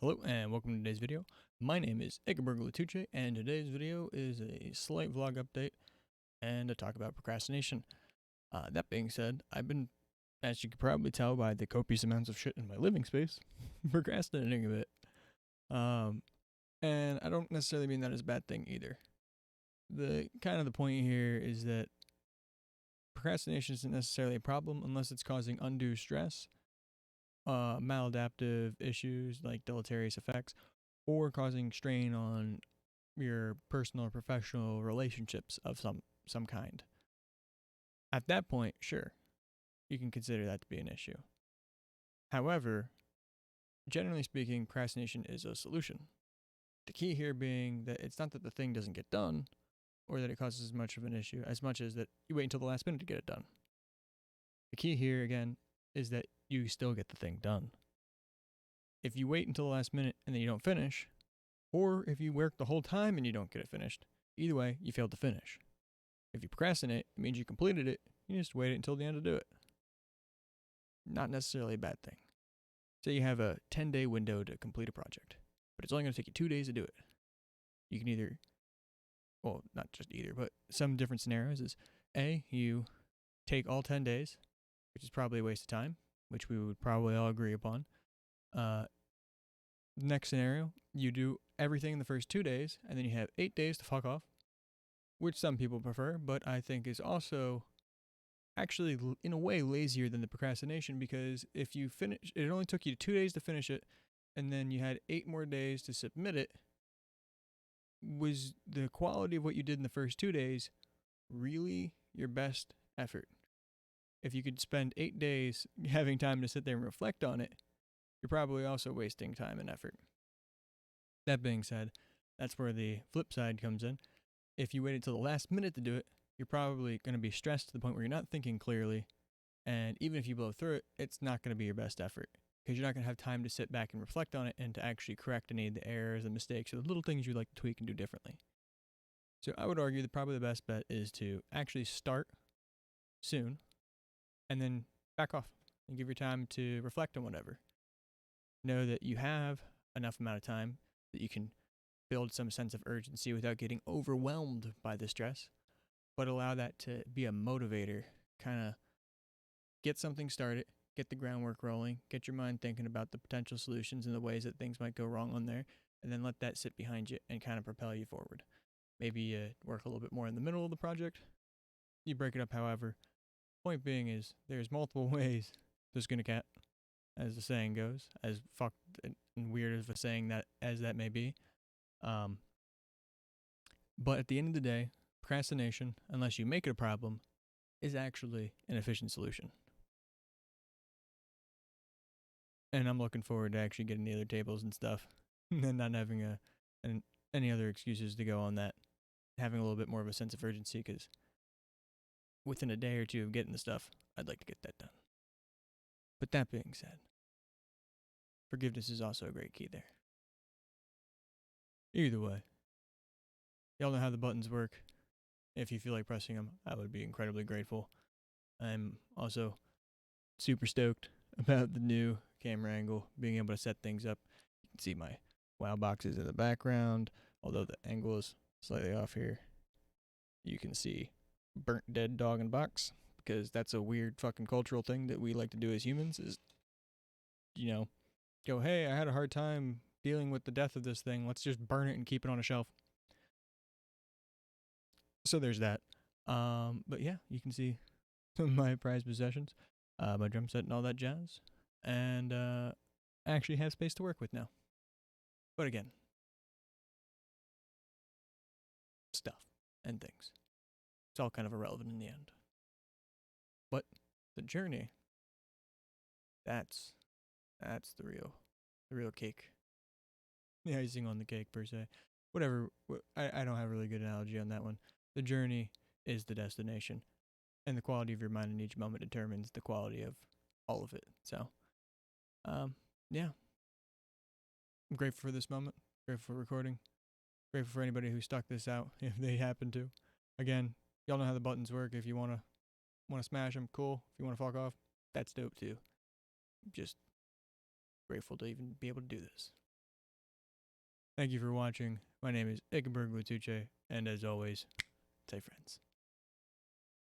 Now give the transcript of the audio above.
Hello and welcome to today's video. My name is Egeberg Latuche and today's video is a slight vlog update and a talk about procrastination. That being said, I've been, as you can probably tell by the copious amounts of shit in my living space, procrastinating a bit. And I don't necessarily mean that as a bad thing either. The point here is that procrastination isn't necessarily a problem unless it's causing undue stress, maladaptive issues like deleterious effects, or causing strain on your personal or professional relationships of some kind. At that point, sure, you can consider that to be an issue. However, generally speaking, procrastination is a solution. The key here being that it's not that the thing doesn't get done or that it causes as much of an issue as much as that you wait until the last minute to get it done. The key here, again, is that you still get the thing done. If you wait until the last minute and then you don't finish, or if you work the whole time and you don't get it finished, either way, you failed to finish. If you procrastinate, it means you completed it, you just wait until the end to do it. Not necessarily a bad thing. Say you have a 10-day window to complete a project, but it's only going to take you 2 days to do it. You can either, well, not just either, but some different scenarios is A, you take all 10 days, which is probably a waste of time, which we would probably all agree upon. Next scenario, you do everything in the first 2 days, and then you have 8 days to fuck off, which some people prefer, but I think is also actually, in a way, lazier than the procrastination, because if you finish, it only took you 2 days to finish it, and then you had 8 more days to submit it. Was the quality of what you did in the first 2 days really your best effort? If you could spend 8 days having time to sit there and reflect on it, you're probably also wasting time and effort. That being said, that's where the flip side comes in. If you wait until the last minute to do it, you're probably going to be stressed to the point where you're not thinking clearly. And even if you blow through it, it's not going to be your best effort because you're not going to have time to sit back and reflect on it and to actually correct any of the errors and mistakes or the little things you'd like to tweak and do differently. So I would argue that probably the best bet is to actually start soon and then back off and give your time to reflect on whatever. Know that you have enough amount of time that you can build some sense of urgency without getting overwhelmed by the stress, but allow that to be a motivator. Kind of get something started, get the groundwork rolling, get your mind thinking about the potential solutions and the ways that things might go wrong on there, and then let that sit behind you and kind of propel you forward. Maybe you work a little bit more in the middle of the project. You break it up, however. Point being is there's multiple ways to skin a cat, as the saying goes, as fucked and weird of a saying that as that may be. But at the end of the day, procrastination, unless you make it a problem, is actually an efficient solution. And I'm looking forward to actually getting the other tables and stuff, and not having any other excuses to go on that. Having a little bit more of a sense of urgency, because within a day or two of getting the stuff, I'd like to get that done. But that being said, forgiveness is also a great key there. Either way, y'all know how the buttons work. If you feel like pressing them, I would be incredibly grateful. I'm also super stoked about the new camera angle, being able to set things up. You can see my wow boxes in the background, although the angle is slightly off here. You can see burnt dead dog and box, because that's a weird fucking cultural thing that we like to do as humans is, go, hey, I had a hard time dealing with the death of this thing. Let's just burn it and keep it on a shelf. So there's that. But yeah, you can see some of my prized possessions, my drum set and all that jazz. And I actually have space to work with now. But again, stuff and things. It's all kind of irrelevant in the end. But the journey, that's the real cake. The icing on the cake per se. Whatever. I don't have a really good analogy on that one. The journey is the destination, and the quality of your mind in each moment determines the quality of all of it. So, yeah. I'm grateful for this moment. Grateful for recording. Grateful for anybody who stuck this out if they happen to. Again, y'all know how the buttons work. If you wanna smash them, cool. If you wanna fuck off, that's dope too. Just grateful to even be able to do this. Thank you for watching. My name is Ickenberg Watuche, and as always, stay friends.